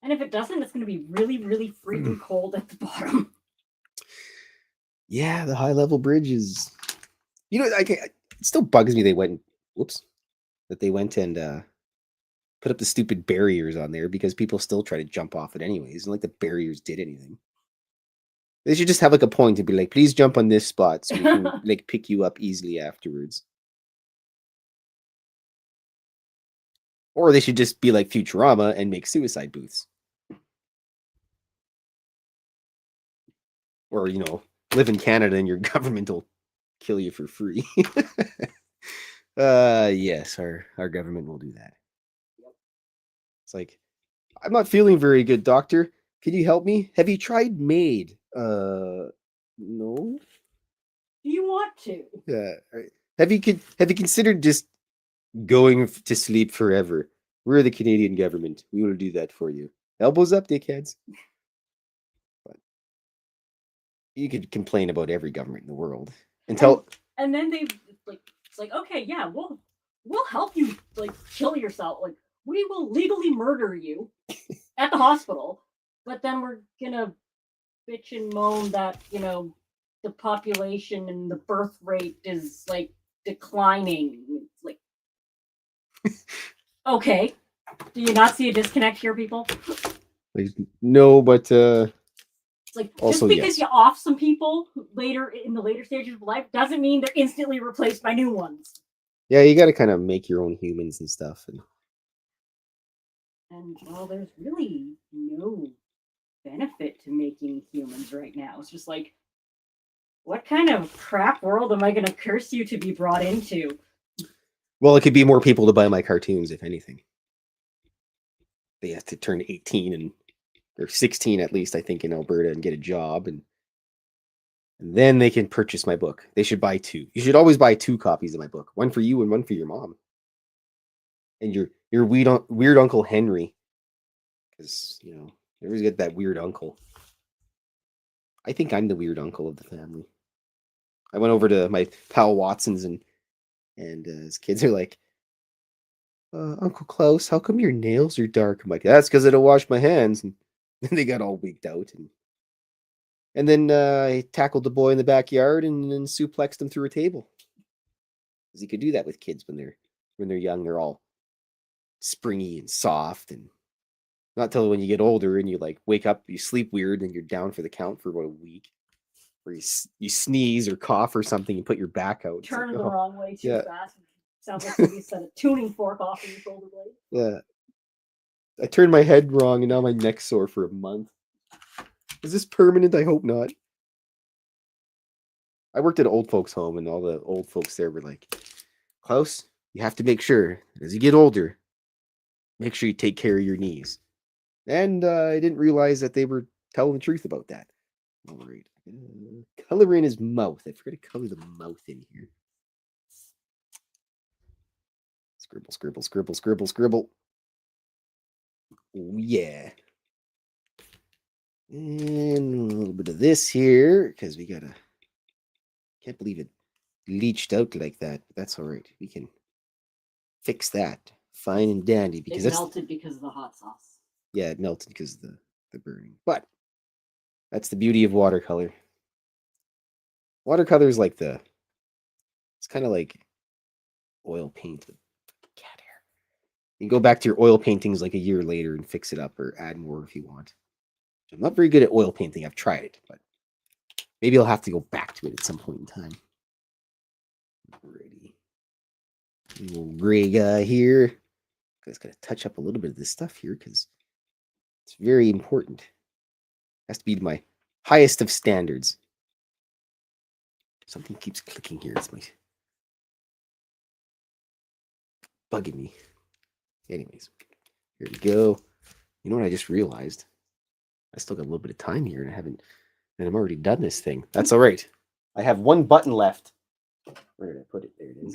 [SPEAKER 3] And if it doesn't, it's going to be really, really freaking cold at the bottom.
[SPEAKER 1] Yeah, the high level bridge is... You know, it still bugs me they went... That they went and put up the stupid barriers on there because people still try to jump off it anyways. And like the barriers did anything. They should just have like a point and be like, please jump on this spot so we can like pick you up easily afterwards. Or they should just be like Futurama and make suicide booths. Or, you know, live in Canada and your government will kill you for free. Yes, our government will do that. It's like, I'm not feeling very good, doctor. Can you help me? Have you tried MAID? No.
[SPEAKER 3] Do you want to?
[SPEAKER 1] Yeah. Have you considered just going to sleep forever? We're the Canadian government. We will do that for you. Elbows up, dickheads. But you could complain about every government in the world until.
[SPEAKER 3] And then they like, it's like, okay, yeah, we'll help you like kill yourself. Like, we will legally murder you at the hospital, but then we're gonna bitch and moan that, you know, the population and the birth rate is like declining. It's like, okay, do you not see a disconnect here, people?
[SPEAKER 1] Like, no, but
[SPEAKER 3] it's like,
[SPEAKER 1] also,
[SPEAKER 3] just because you off some people later in the later stages of life doesn't mean they're instantly replaced by new ones.
[SPEAKER 1] Yeah, you got to kind of make your own humans and stuff.
[SPEAKER 3] And well, there's really no benefit to making humans right now. It's just like, what kind of crap world am I going to curse you to be brought into?
[SPEAKER 1] Well, it could be more people to buy my cartoons, if anything. They have to turn 18 or 16 at least, I think, in Alberta and get a job, and then they can purchase my book. They should buy 2. You should always buy 2 copies of my book, one for you and one for your mom, and your weird Uncle Henry, because you know you always get that weird uncle. I think I'm the weird uncle of the family. I went over to my pal Watson's and his kids are like, Uncle Klaus, how come your nails are dark? I'm like, that's because I don't wash my hands. And then they got all wigged out. And then I tackled the boy in the backyard and then suplexed him through a table. Because he could do that with kids when they're young. They're all springy and soft. And not till when you get older and you like wake up, you sleep weird, and you're down for the count for about a week. Where you sneeze or cough or something and put your back out.
[SPEAKER 3] Turn
[SPEAKER 1] like,
[SPEAKER 3] the wrong way too fast. Sounds like somebody set a tuning fork off of your shoulder blade.
[SPEAKER 1] Yeah. I turned my head wrong and now my neck's sore for a month. Is this permanent? I hope not. I worked at an old folks home and all the old folks there were like, Klaus, you have to make sure as you get older, make sure you take care of your knees. And I didn't realize that they were telling the truth about that. All right. Color in his mouth. I forgot to color the mouth in here. Scribble, scribble, scribble, scribble, scribble. Oh, yeah. And a little bit of this here, because we gotta... Can't believe it leached out like that. But that's all right. We can fix that. Fine and dandy. Because
[SPEAKER 3] It
[SPEAKER 1] that's...
[SPEAKER 3] melted because of the hot sauce.
[SPEAKER 1] Yeah, it melted because of the burning. But that's the beauty of watercolor. Watercolor is like the... It's kind of like oil paint with cat hair. You can go back to your oil paintings like a year later and fix it up or add more if you want. I'm not very good at oil painting. I've tried it, but maybe I'll have to go back to it at some point in time. Alrighty. Little gray guy here. Just gotta touch up a little bit of this stuff here because it's very important. Has to be to my highest of standards. Something keeps clicking here. It's my bugging me. Anyways, here we go. You know what I just realized? I still got a little bit of time here, and I'm already done this thing. That's all right. I have one button left. Where did I put it? There it is.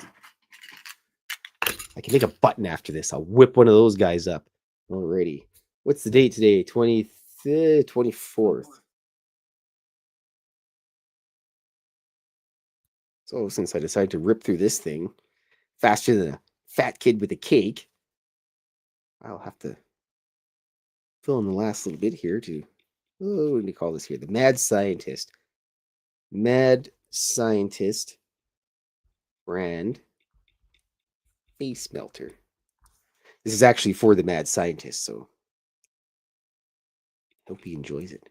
[SPEAKER 1] I can make a button after this. I'll whip one of those guys up. Alrighty. What's the date today? 24th. So since I decided to rip through this thing faster than a fat kid with a cake, I'll have to fill in the last little bit here to, what do you call this here? The Mad Scientist. Mad Scientist brand face melter. This is actually for the Mad Scientist, so hope he enjoys it.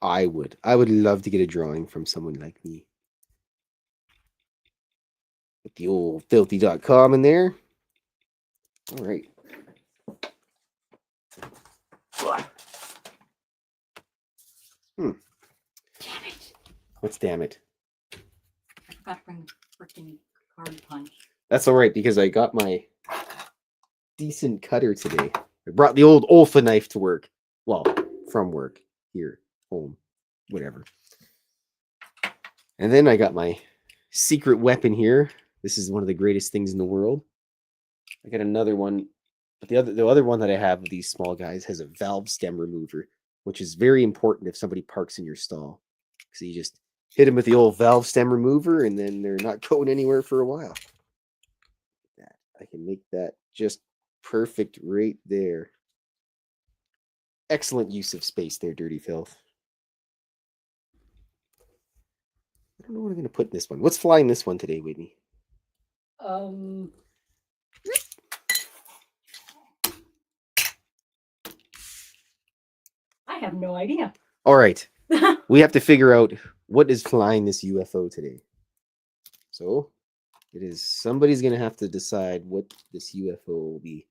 [SPEAKER 1] I would love to get a drawing from someone like me. Put the old Fylthy.com in there. All right.
[SPEAKER 3] Damn it.
[SPEAKER 1] What's damn it?
[SPEAKER 3] I forgot to bring the freaking card punch.
[SPEAKER 1] That's all right because I got my decent cutter today. I brought the old Olfa knife to work. Well, from work, here, home, whatever. And then I got my secret weapon here. This is one of the greatest things in the world. I got another one, but the other one that I have of these small guys has a valve stem remover, which is very important if somebody parks in your stall. So you just hit them with the old valve stem remover, and then they're not going anywhere for a while. That I can make that just perfect right there. Excellent use of space there, Dirty Filth. I don't know what I'm going to put in this one. What's flying this one today, Whitney?
[SPEAKER 3] I have no idea.
[SPEAKER 1] All right. We have to figure out what is flying this UFO today. So it is somebody's going to have to decide what this UFO will be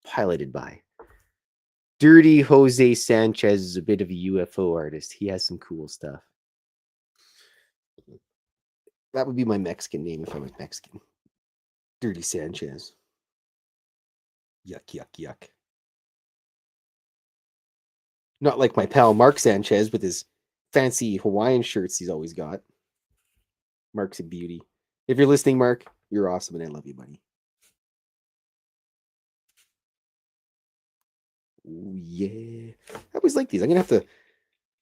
[SPEAKER 1] piloted by. Dirty Jose Sanchez is a bit of a UFO artist. He has some cool stuff. That would be my Mexican name if I was Mexican. Dirty Sanchez. Yuck, yuck, yuck. Not like my pal Mark Sanchez with his fancy Hawaiian shirts he's always got. Mark's a beauty. If you're listening, Mark, you're awesome and I love you, buddy. Oh, yeah. I always like these. I'm going to have to...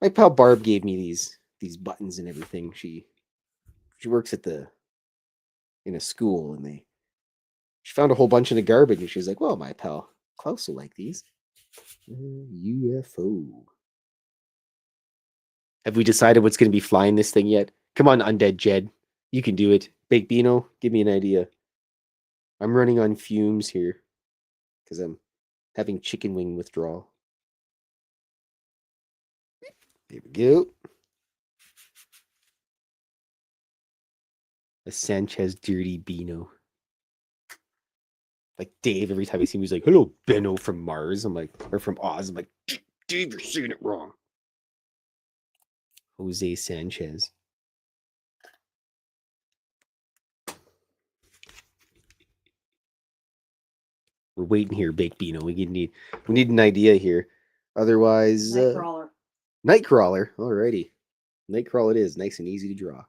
[SPEAKER 1] My pal Barb gave me these buttons and everything. She works in a school, and she found a whole bunch in the garbage, and she's like, well, my pal Klaus will like these. UFO. Have we decided what's going to be flying this thing yet? Come on, Undead Jed. You can do it. Baked Beano, give me an idea. I'm running on fumes here because I'm having chicken wing withdrawal. There we go. A Sanchez Dirty Beano. Like Dave, every time I see him, he's like, hello, Benno from Mars. I'm like, or from Oz. I'm like, Dave, you're saying it wrong. Jose Sanchez. We're waiting here, Baked Beano. We need an idea here. Otherwise,
[SPEAKER 3] Nightcrawler.
[SPEAKER 1] Nightcrawler. Alrighty. Nightcrawler it is. Nice and easy to draw.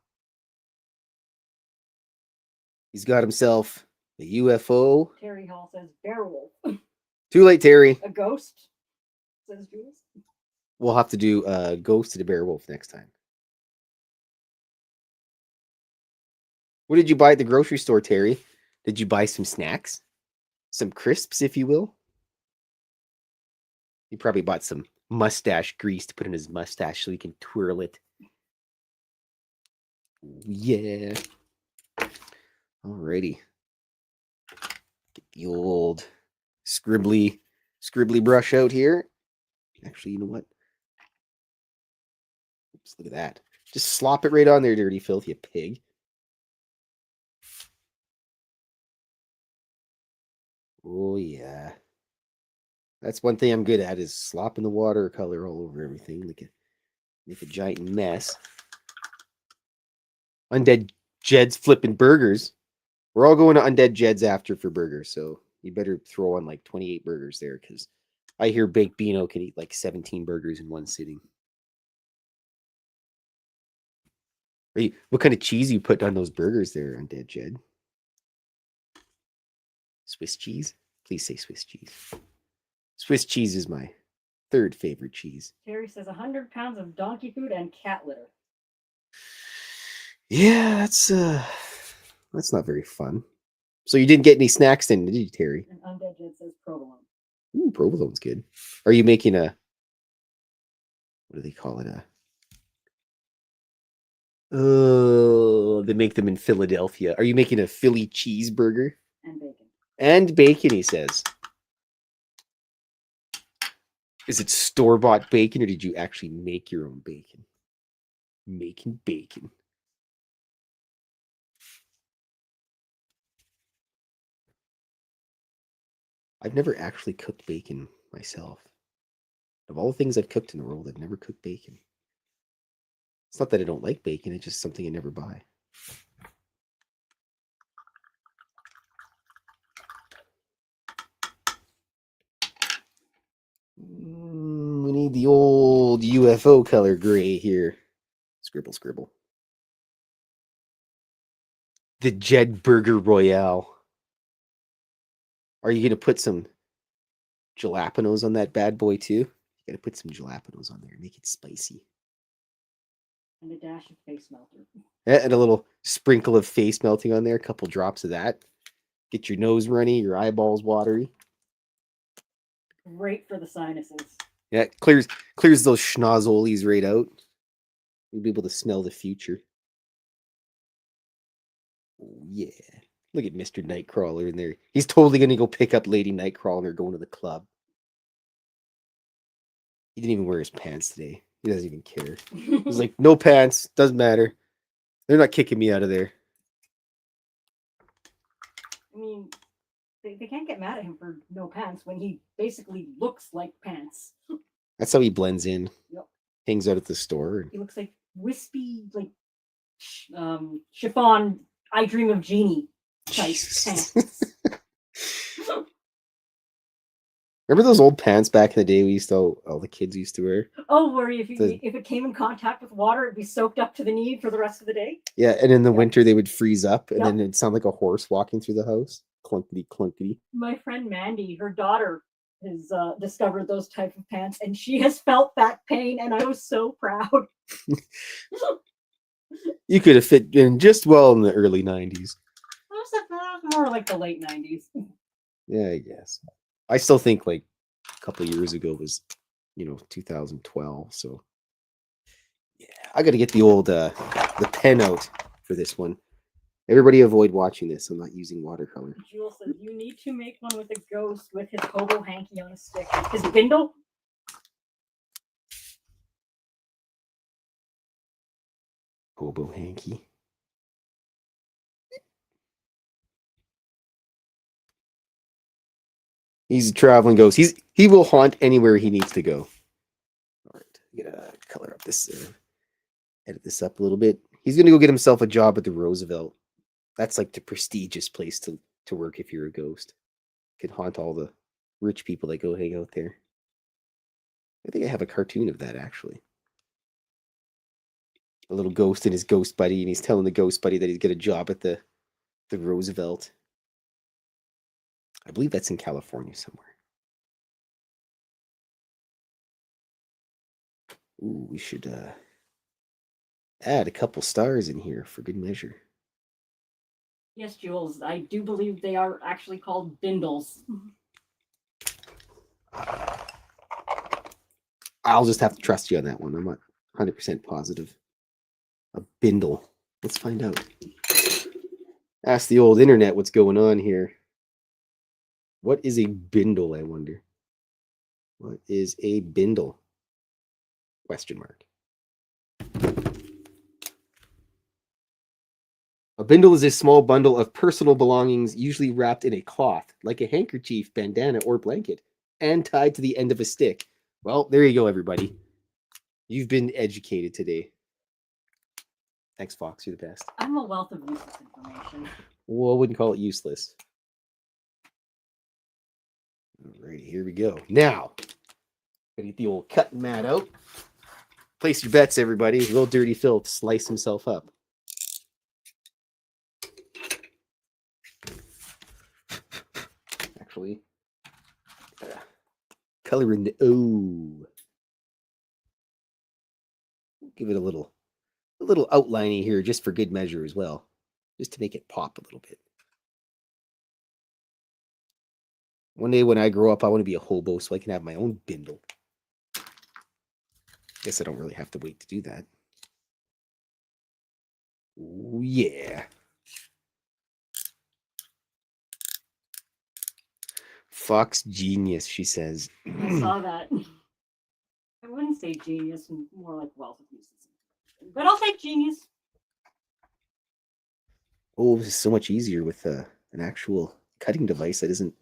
[SPEAKER 1] He's got himself The UFO.
[SPEAKER 3] Terry Hall says werewolf.
[SPEAKER 1] Too late, Terry.
[SPEAKER 3] A ghost, says Jules.
[SPEAKER 1] We'll have to do Ghost of the Bear Wolf next time. What did you buy at the grocery store, Terry? Did you buy some snacks? Some crisps, if you will? He probably bought some mustache grease to put in his mustache so he can twirl it. Yeah. Alrighty. Get the old scribbly brush out here. Actually, you know what? Oops, look at that. Just slop it right on there, dirty filth, you pig. Oh, yeah. That's one thing I'm good at is slopping the watercolor all over everything. Make a giant mess. Undead Jed's flipping burgers. We're all going to Undead Jed's after for burgers, so you better throw on like 28 burgers there, because I hear Baked Beano can eat like 17 burgers in one sitting. What kind of cheese you put on those burgers there, Undead Jed? Swiss cheese? Please say Swiss cheese. Swiss cheese is my third favorite cheese.
[SPEAKER 3] Terry says 100 pounds of donkey food and cat litter.
[SPEAKER 1] Yeah, that's not very fun. So you didn't get any snacks then, did you, Terry?
[SPEAKER 3] And Undead Jed says provolone.
[SPEAKER 1] Ooh, provolone's good. Are you making what do they call it? Oh, they make them in Philadelphia. Are you making a Philly cheeseburger?
[SPEAKER 3] And bacon.
[SPEAKER 1] And bacon, he says. Is it store-bought bacon, or did you actually make your own bacon? Making bacon. I've never actually cooked bacon myself. Of all the things I've cooked in the world, I've never cooked bacon. It's not that I don't like bacon, it's just something I never buy. We need the old UFO color gray here. Scribble, scribble. The Jed Burger Royale. Are you going to put some jalapenos on that bad boy too? You got to put some jalapenos on there. Make it spicy.
[SPEAKER 3] And a dash of face melter.
[SPEAKER 1] Yeah, and a little sprinkle of face melting on there. A couple drops of that. Get your nose runny, your eyeballs watery.
[SPEAKER 3] Great for the sinuses.
[SPEAKER 1] Yeah, it clears those schnozzolies right out. You'll be able to smell the future. Oh, yeah. Look at Mr. Nightcrawler in there. He's totally going to go pick up Lady Nightcrawler and they're going to the club. He didn't even wear his pants today. He doesn't even care. He's like, no pants. Doesn't matter. They're not kicking me out of there.
[SPEAKER 3] I mean, they can't get mad at him for no pants when he basically looks like pants.
[SPEAKER 1] That's how he blends in.
[SPEAKER 3] Yep.
[SPEAKER 1] Hangs out at the store.
[SPEAKER 3] He looks like wispy, like chiffon I Dream of Jeannie type pants.
[SPEAKER 1] Remember those old pants back in the day we used to all the kids used to wear?
[SPEAKER 3] Oh, where if it came in contact with water, it'd be soaked up to the knee for the rest of the day.
[SPEAKER 1] Yeah, and in the winter they would freeze up, and then it'd sound like a horse walking through the house. Clunkety, clunkety.
[SPEAKER 3] My friend Mandy, her daughter, has discovered those type of pants, and she has felt that pain, and I was so proud.
[SPEAKER 1] You could have fit in just well in the early 90s.
[SPEAKER 3] That was more like the late 90s.
[SPEAKER 1] Yeah, I guess. I still think like a couple of years ago was, 2012. So yeah, I got to get the old the pen out for this one. Everybody avoid watching this. I'm not using watercolor.
[SPEAKER 3] Jules says you need to make one with a ghost with his hobo hanky on a stick. His bindle.
[SPEAKER 1] Hobo hanky. He's a traveling ghost. He will haunt anywhere he needs to go. All right, I'm gonna color up this, edit this up a little bit. He's gonna go get himself a job at the Roosevelt. That's like the prestigious place to work if you're a ghost. You can haunt all the rich people that go hang out there. I think I have a cartoon of that actually. A little ghost and his ghost buddy, and he's telling the ghost buddy that he's got a job at the Roosevelt. I believe that's in California somewhere. Ooh, we should add a couple stars in here for good measure.
[SPEAKER 3] Yes, Jules, I do believe they are actually called bindles.
[SPEAKER 1] I'll just have to trust you on that one. I'm not 100% positive. A bindle. Let's find out. Ask the old internet what's going on here. What is a bindle, I wonder? What is a bindle? Question mark. A bindle is a small bundle of personal belongings, usually wrapped in a cloth, like a handkerchief, bandana, or blanket, and tied to the end of a stick. Well, there you go, everybody. You've been educated today. Thanks, Fox. You're the best.
[SPEAKER 3] I'm a wealth of useless information.
[SPEAKER 1] Well, I wouldn't call it useless. All right, here we go. Now, gotta get the old cutting mat out. Place your bets, everybody. Little Dirty Fylth slice himself up. Actually, color in the O. Give it a little outlining here, just for good measure as well, just to make it pop a little bit. One day when I grow up, I want to be a hobo so I can have my own bindle. Guess I don't really have to wait to do that. Ooh, yeah. Fox genius, she says.
[SPEAKER 3] I saw that. I wouldn't say genius, more like wealth of useless information. But I'll take genius.
[SPEAKER 1] Oh, this is so much easier with an actual cutting device that isn't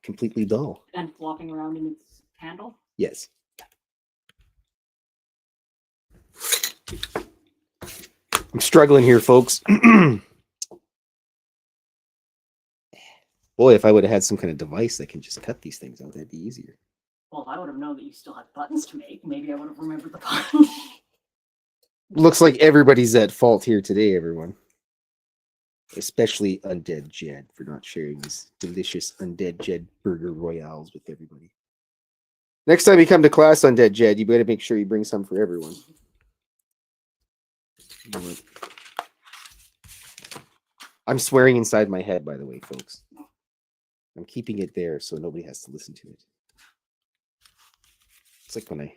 [SPEAKER 1] completely dull.
[SPEAKER 3] And flopping around in its handle.
[SPEAKER 1] Yes. I'm struggling here, folks. Boy, if I would have had some kind of device that can just cut these things out, that'd be easier.
[SPEAKER 3] Well, if I would have known that you still had buttons to make, maybe I would have remembered the buttons.
[SPEAKER 1] Looks like everybody's at fault here today, everyone. Especially Undead Jed for not sharing these delicious Undead Jed burger royales with everybody. Next time you come to class, Undead Jed, you better make sure you bring some for everyone. You know what? I'm swearing inside my head, by the way, folks. I'm keeping it there so nobody has to listen to it. It's like when I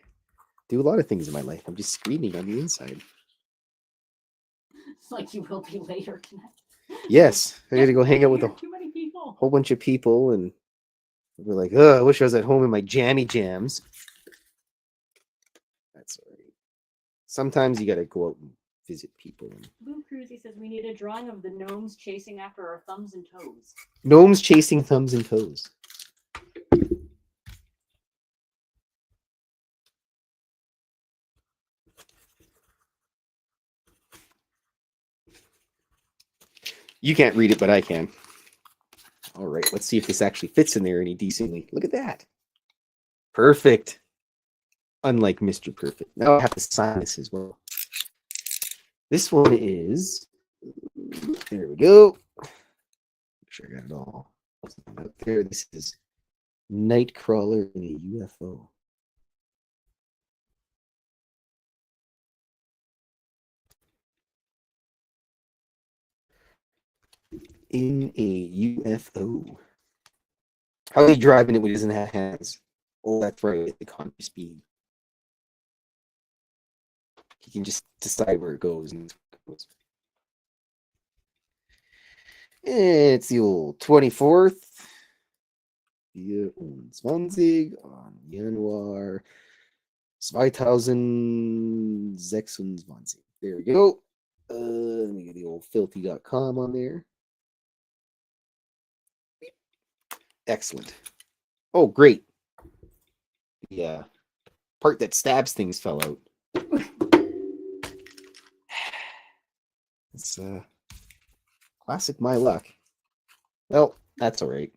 [SPEAKER 1] do a lot of things in my life, I'm just screaming on the inside.
[SPEAKER 3] It's like you will be later tonight.
[SPEAKER 1] Yes, I got to go hang out with
[SPEAKER 3] too many people.
[SPEAKER 1] whole bunch of people, and we're like, oh, I wish I was at home in my jammy jams. That's all right. Sometimes you got to go out and visit people.
[SPEAKER 3] Blue Cruzy says we need a drawing of the gnomes chasing after our thumbs and toes.
[SPEAKER 1] Gnomes chasing thumbs and toes. You can't read it, but I can. All right, let's see if this actually fits in there any decently. Look at that. Perfect. Unlike Mr. Perfect. Now I have to sign this as well. This one is, there we go. Make sure I got it all out there. This is Nightcrawler in a UFO. In a UFO. How are you driving it when he doesn't have hands? Oh, that's right, the economy speed. He can just decide where it goes. And it's the old 24th. 24. On Januar 2026. There we go. Let me get the old filthy.com on there. Excellent. Oh, great. The part that stabs things fell out. It's classic my luck. Well, that's all right.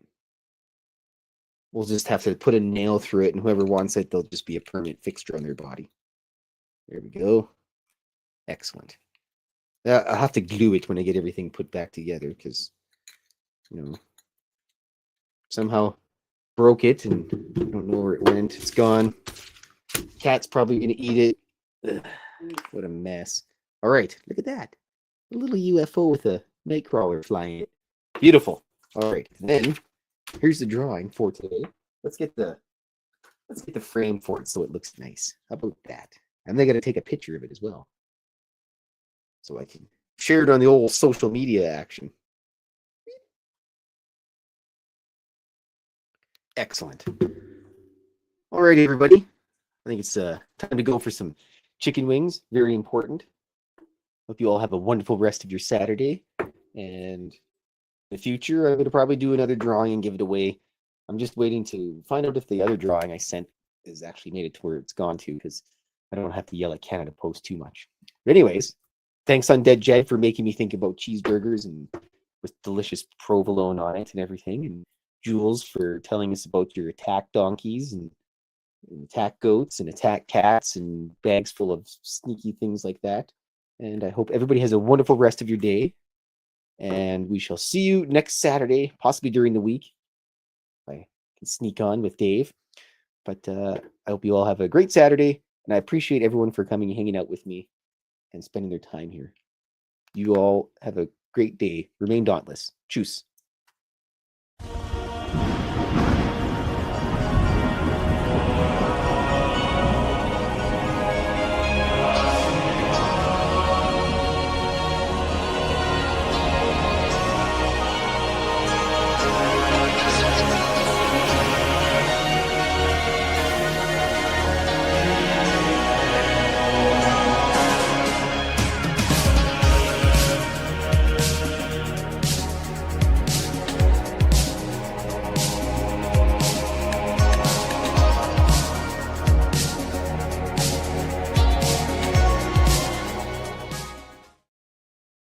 [SPEAKER 1] We'll just have to put a nail through it, and whoever wants it, they'll just be a permanent fixture on their body. There we go. Excellent. I'll have to glue it when I get everything put back together, because, you know, somehow broke it, and I don't know where it went. It's gone. Cat's probably gonna eat it. Ugh, what a mess. All right, look at that. A little UFO with a nightcrawler flying it. Beautiful. All right, then here's the drawing for today. Let's get the frame for it so it looks nice. How about that? And they got to take a picture of it as well, so I can share it on the old social media action. Excellent. All right, everybody. I think it's time to go for some chicken wings. Very important. Hope you all have a wonderful rest of your Saturday. And in the future, I'm going to probably do another drawing and give it away. I'm just waiting to find out if the other drawing I sent has actually made it to where it's gone to, because I don't have to yell at Canada Post too much. But anyways, thanks Undead Jed for making me think about cheeseburgers and with delicious provolone on it and everything. And Jules for telling us about your attack donkeys and attack goats and attack cats and bags full of sneaky things like that. And I hope everybody has a wonderful rest of your day. And we shall see you next Saturday, possibly during the week. I can sneak on with Dave. But I hope you all have a great Saturday. And I appreciate everyone for coming and hanging out with me and spending their time here. You all have a great day. Remain dauntless. Tschüss.